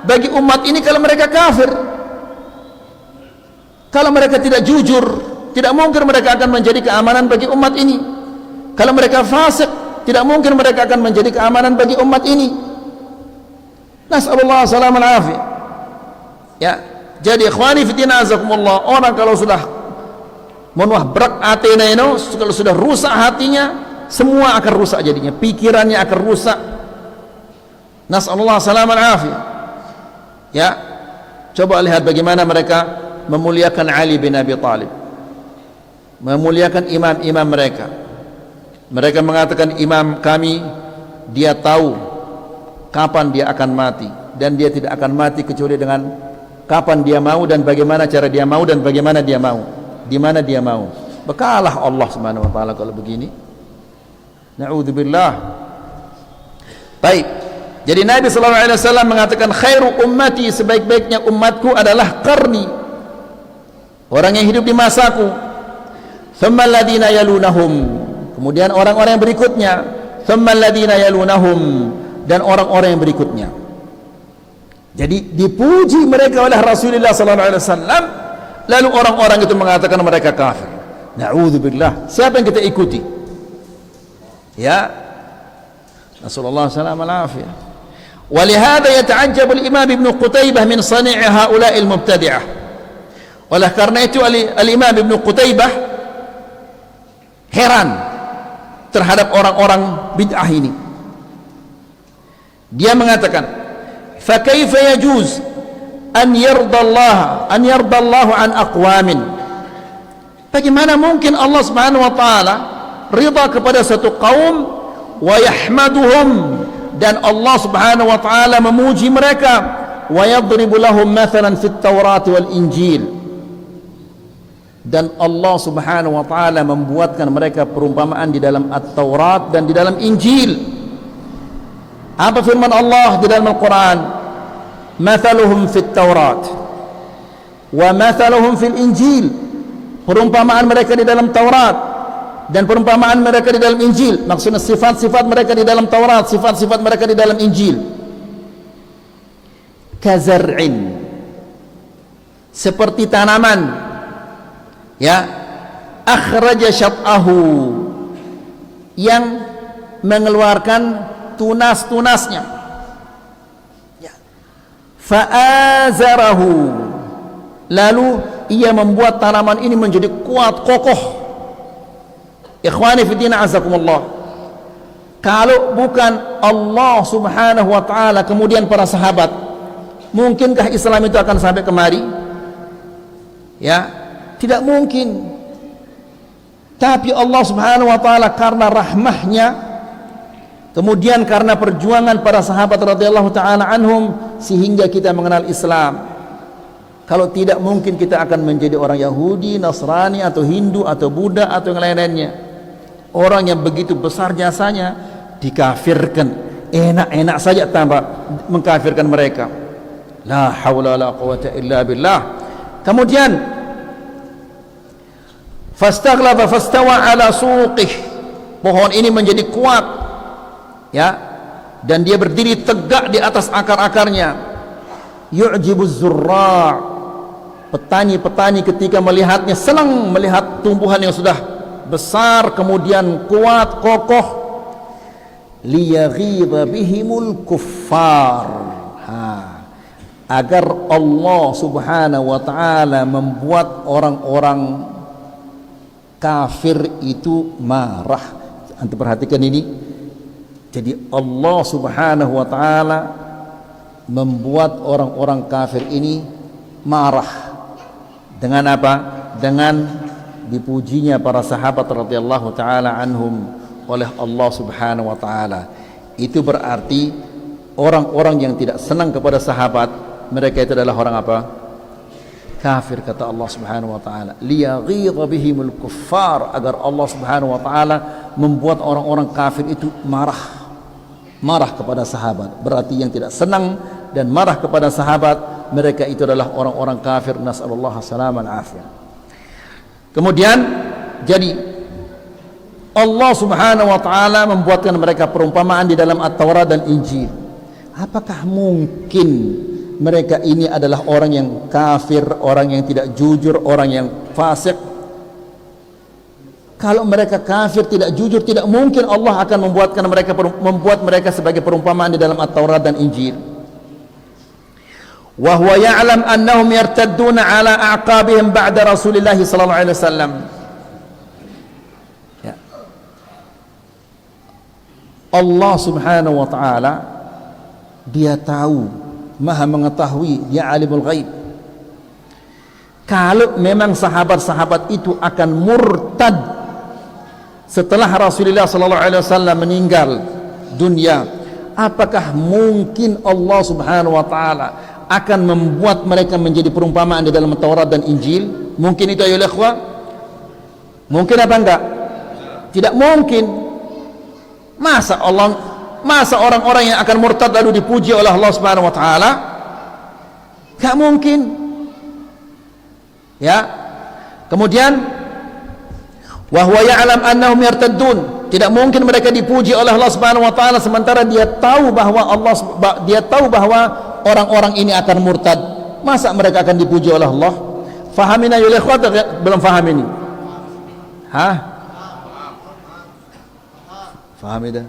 bagi umat ini kalau mereka kafir, kalau mereka tidak jujur? Tidak mungkin mereka akan menjadi keamanan bagi umat ini. Kalau mereka fasik, tidak mungkin mereka akan menjadi keamanan bagi umat ini. Nas'alullah salamul afiyah. Ya, jadi ikhwani fiddina azakumullah, orang kalau sudah berak atena itu, kalau sudah rusak hatinya, semua akan rusak jadinya, pikirannya akan rusak. Nas'alullah salamul afiyah. Ya, coba lihat bagaimana mereka memuliakan Ali bin Abi Thalib, memuliakan imam-imam mereka. Mereka mengatakan imam kami, dia tahu kapan dia akan mati, dan dia tidak akan mati kecuali dengan kapan dia mau dan bagaimana cara dia mau dan bagaimana dia mau, di mana dia mau. Bekalah Allah Subhanahu wa taala kalau begini. Na'udzubillah. Baik. Jadi Nabi sallallahu alaihi wasallam mengatakan khairu ummati, sebaik-baiknya umatku adalah qarni, orang yang hidup di masaku. Thumma alladhina yalunahum, kemudian orang-orang yang berikutnya. Thumma alladhina yalunahum, dan orang-orang yang berikutnya. Jadi dipuji mereka oleh Rasulullah sallallahu alaihi wasallam, lalu orang-orang itu mengatakan mereka kafir. Na'udzubillah. Siapa yang kita ikuti? Ya, Rasulullah sallallahu alaihi wasallam. Walihada yata'ajjabu al-Imam Ibn Qutaybah min sani'i haula'il mubtadi'ah. Oleh karena itu al-Imam Ibn Qutaybah heran terhadap orang-orang bid'ah ini. Dia mengatakan, fa kaifa yajuz an yardallahu an aqwamin, bagaimana mungkin Allah Subhanahu wa taala ridha kepada satu kaum, wa yahmaduhum, dan Allah Subhanahu wa taala memuji mereka, wa yadribu lahum mathalan fit Taurat wal Injil, dan Allah Subhanahu wa taala membuatkan mereka perumpamaan di dalam At-Taurat dan di dalam Injil. Apa firman Allah di dalam Al-Quran? Mathaluhum fit Taurat wa mathaluhum fil Injil, perumpamaan mereka di dalam Taurat dan perumpamaan mereka di dalam Injil. Maksudnya sifat-sifat mereka di dalam Taurat, sifat-sifat mereka di dalam Injil. Kazar'in, seperti tanaman, ya, akhraja syat'ahu, yang mengeluarkan tunas-tunasnya, ya. Fa'azarahu, lalu ia membuat tanaman ini menjadi kuat, kokoh. Ikhwani fiddina azakumullah, kalau bukan Allah Subhanahu wa taala kemudian para sahabat, mungkinkah Islam itu akan sampai kemari? Ya, tidak mungkin. Tapi Allah Subhanahu wa taala karena rahmahnya, kemudian karena perjuangan para sahabat radhiyallahu taala anhum, sehingga kita mengenal Islam. Kalau tidak, mungkin kita akan menjadi orang Yahudi, Nasrani, atau Hindu, atau Buddha, atau yang lain-lainnya. Orang yang begitu besar jasanya, dikafirkan, enak-enak saja tanpa mengkafirkan mereka. La haula wala quwwata illa billah. Kemudian fastaghlaba fastawa ala suqih, pohon ini menjadi kuat, ya, dan dia berdiri tegak di atas akar-akarnya. Yu'jibuz zurra', petani-petani ketika melihatnya senang melihat tumbuhan yang sudah besar kemudian kuat kokoh. Liyaghidha bihimul kuffar, agar Allah subhanahu wa ta'ala membuat orang-orang kafir itu marah. Antum perhatikan ini. Jadi Allah subhanahu wa ta'ala membuat orang-orang kafir ini marah. Dengan apa? Dengan dipujinya para sahabat radhiyallahu ta'ala anhum oleh Allah subhanahu wa ta'ala. Itu berarti orang-orang yang tidak senang kepada sahabat, mereka itu adalah orang apa? Kafir, kata Allah subhanahu wa ta'ala. Liyaghidha bihimul kuffar, agar Allah subhanahu wa ta'ala membuat orang-orang kafir itu marah kepada sahabat. Berarti yang tidak senang dan marah kepada sahabat, mereka itu adalah orang-orang kafir. Nas'alullah salaman afiyah. Kemudian jadi Allah subhanahu wa ta'ala membuatkan mereka perumpamaan di dalam At-Taurat dan Injil. Apakah mungkin mereka ini adalah orang yang kafir, orang yang tidak jujur, orang yang fasik? Kalau mereka kafir, tidak jujur, tidak mungkin Allah akan membuat mereka sebagai perumpamaan di dalam At-Taurat dan Injil. Wa huwa ya'lam annahum yartadduna ala a'qabihim ba'da Rasulillah sallallahu alaihi wasallam. Ya. Allah subhanahu wa ta'ala, dia tahu, maha mengetahui, dia alimul ghaib. Kalau memang sahabat-sahabat itu akan murtad setelah Rasulullah sallallahu alaihi wasallam meninggal dunia, apakah mungkin Allah subhanahu wa ta'ala akan membuat mereka menjadi perumpamaan di dalam Taurat dan Injil? Mungkin itu ayolah ikhwah? Mungkin apa enggak? Tidak mungkin. Masa orang-orang yang akan murtad lalu dipuji oleh Allah subhanahu wa ta'ala? Enggak mungkin, ya. Kemudian wa huwa ya'lam annahum yartaddun, tidak mungkin mereka dipuji oleh Allah subhanahu wa ta'ala sementara dia tahu bahwa orang-orang ini akan murtad. Masa mereka akan dipuji oleh Allah? Fahamin ayo ikhwat, belum faham ini? Hah? Faham dah?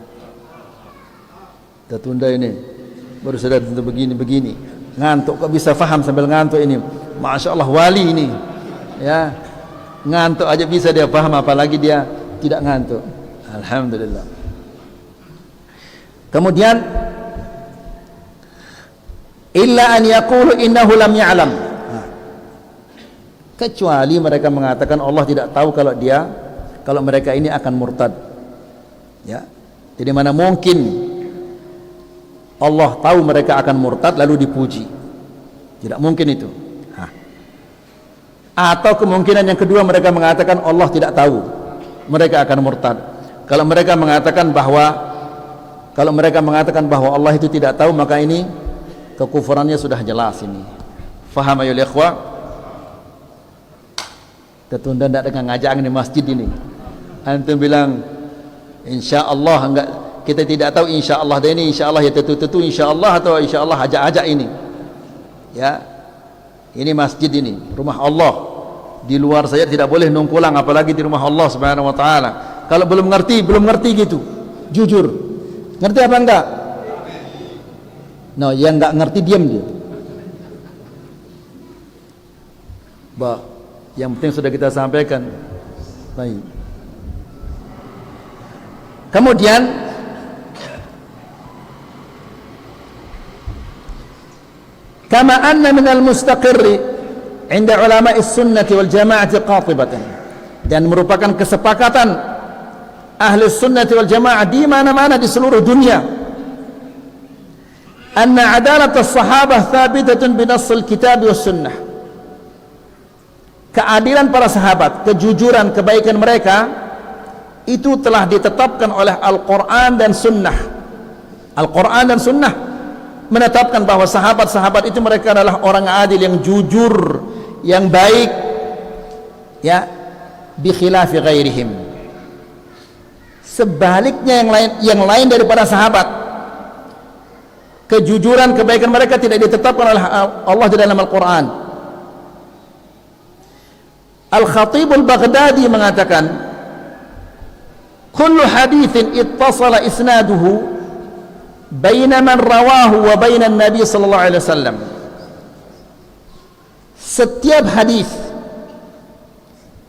Kita tunda ini, baru sadar tentu begini ngantuk. Kok bisa faham sambil ngantuk ini? Masya Allah, wali ini, ya, ngantuk aja bisa dia paham, apalagi dia tidak ngantuk. Alhamdulillah. Kemudian illa an yaqulu innahu lam ya'lam, kecuali mereka mengatakan Allah tidak tahu kalau mereka ini akan murtad, ya. Jadi mana mungkin Allah tahu mereka akan murtad lalu dipuji? Tidak mungkin itu. Atau kemungkinan yang kedua, mereka mengatakan Allah tidak tahu mereka akan murtad. Kalau mereka mengatakan bahwa Allah itu tidak tahu, maka ini kekufurannya sudah jelas ini. Faham ayo ikhwah? Tertunda tidak dengan ngajak di masjid ini. Antum bilang insyaallah, enggak, kita tidak tahu insyaallah dan ini insyaallah ya tentu insyaallah atau insyaallah ajak-ajak ini. Ya. Ini masjid ini, rumah Allah. Di luar saja tidak boleh nongkolang, apalagi di rumah Allah subhanahu wa ta'ala. Kalau belum ngerti gitu, jujur. Ngerti apa enggak? No, yang enggak ngerti diam dia. Yang penting sudah kita sampaikan. Baik. Kemudian kama anna minal mustaqirri 'inda ulama'is sunnati wal jama'ati qatibatan, dan merupakan kesepakatan ahli sunnati wal jamaah di mana-mana di seluruh dunia, anna adalatus sahabah thabitatun binassil kitab was sunnah, keadilan para sahabat, kejujuran, kebaikan mereka itu telah ditetapkan oleh Al-Quran dan Sunnah. Al-Quran dan Sunnah menetapkan bahwa sahabat-sahabat itu mereka adalah orang adil yang jujur, yang baik, ya, bi khilafi ghairihim. Sebaliknya yang lain daripada sahabat, kejujuran, kebaikan mereka tidak ditetapkan oleh Allah di dalam Al-Quran. Al-Khatib Al-Baghdadi mengatakan, kullu hadithin ittasala isnaduhu baina man rawahu wa baina Nabi sallallahu alaihi wasallam. Setiap hadis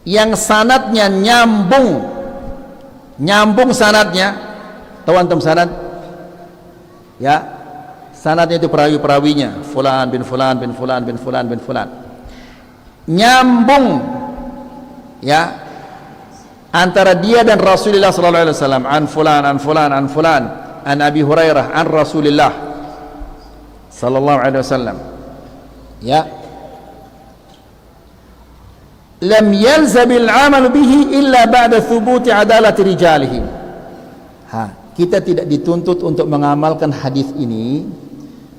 yang sanadnya nyambung sanadnya, tahu antum sanad? Ya, sanadnya itu perawi-perawinya, fulan bin fulan bin fulan bin fulan bin fulan, nyambung, ya, antara dia dan Rasulullah sallallahu alaihi wasallam, an fulan an fulan an fulan an Abi Hurairah an Rasulillah sallallahu alaihi wasallam, ya, lam yalzamil amal bihi illa ba'da thubuti adalati rijalihi. Kita tidak dituntut untuk mengamalkan hadis ini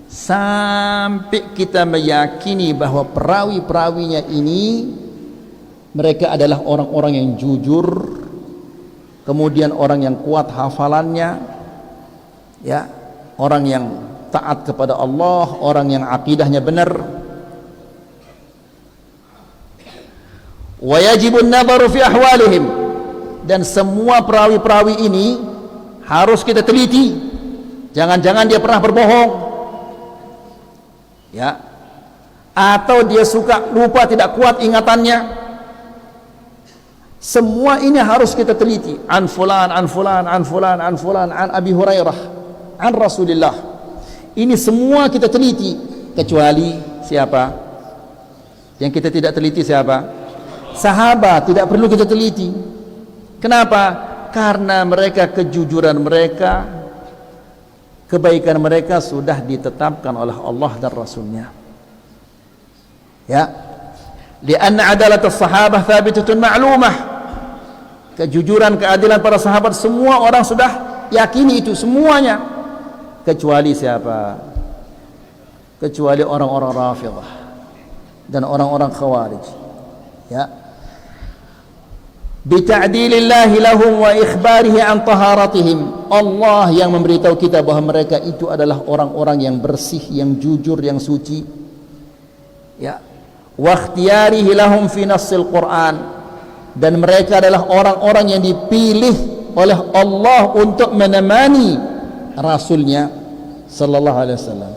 sampai kita meyakini bahwa perawi-perawinya ini mereka adalah orang-orang yang jujur, kemudian orang yang kuat hafalannya, ya, orang yang taat kepada Allah, orang yang akidahnya benar. Wa yajibun nadharu fi ahwalihim, dan semua perawi-perawi ini harus kita teliti. Jangan-jangan dia pernah berbohong, ya, atau dia suka lupa, tidak kuat ingatannya. Semua ini harus kita teliti. An fulan an fulan an fulan an fulan an Abi Hurairah an Rasulillah. Ini semua kita teliti, kecuali siapa? Yang kita tidak teliti siapa? Sahabat tidak perlu kita teliti. Kenapa? Karena mereka, kejujuran mereka, kebaikan mereka sudah ditetapkan oleh Allah dan Rasulnya. Ya, lianna adalat as-sahabah thabitatun ma'lumah. Kejujuran, keadilan para sahabat semua orang sudah yakini itu semuanya, kecuali siapa? Kecuali orang-orang Rafidhah dan orang-orang Khawarij, ya. Bita'dilillahi lahum wa ikhbarihi an taharatihim. Allah yang memberitahu kita bahwa mereka itu adalah orang-orang yang bersih, yang jujur, yang suci, ya. Wa ikhtiyarihi lahum fi nassil Quran, dan mereka adalah orang-orang yang dipilih oleh Allah untuk menemani Rasulnya sallallahu alaihi wasallam.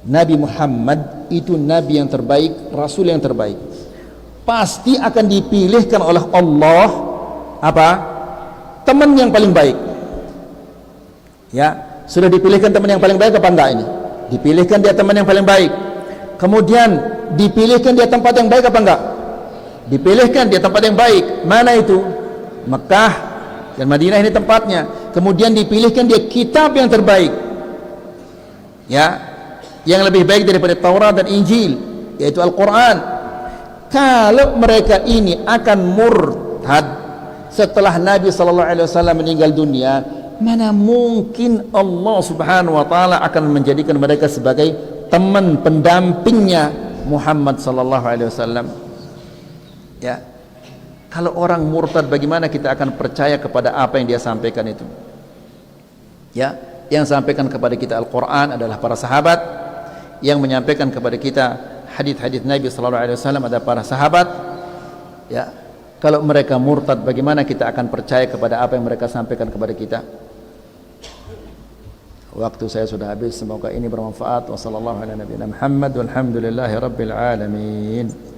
Nabi Muhammad itu nabi yang terbaik, rasul yang terbaik, pasti akan dipilihkan oleh Allah apa? Teman yang paling baik. Ya, sudah dipilihkan teman yang paling baik apa enggak ini? Dipilihkan dia teman yang paling baik. Kemudian dipilihkan dia tempat yang baik apa enggak? Dipilihkan dia tempat yang baik. Mana itu? Mekah dan Madinah, ini tempatnya. Kemudian dipilihkan dia kitab yang terbaik, ya, yang lebih baik daripada Taurat dan Injil, yaitu Al-Quran. Kalau mereka ini akan murtad setelah Nabi sallallahu alaihi wasallam meninggal dunia, mana mungkin Allah Subhanahu wa taala akan menjadikan mereka sebagai teman pendampingnya Muhammad sallallahu alaihi wasallam? Ya. Kalau orang murtad, bagaimana kita akan percaya kepada apa yang dia sampaikan itu? Ya, yang sampaikan kepada kita Al-Quran adalah para sahabat, yang menyampaikan kepada kita hadis-hadis Nabi sallallahu alaihi wasallam ada para sahabat. Ya, kalau mereka murtad, bagaimana kita akan percaya kepada apa yang mereka sampaikan kepada kita? Waktu saya sudah habis, semoga ini bermanfaat. Wassallallahu ala nabiyina Muhammad walhamdulillahi rabbil alamin.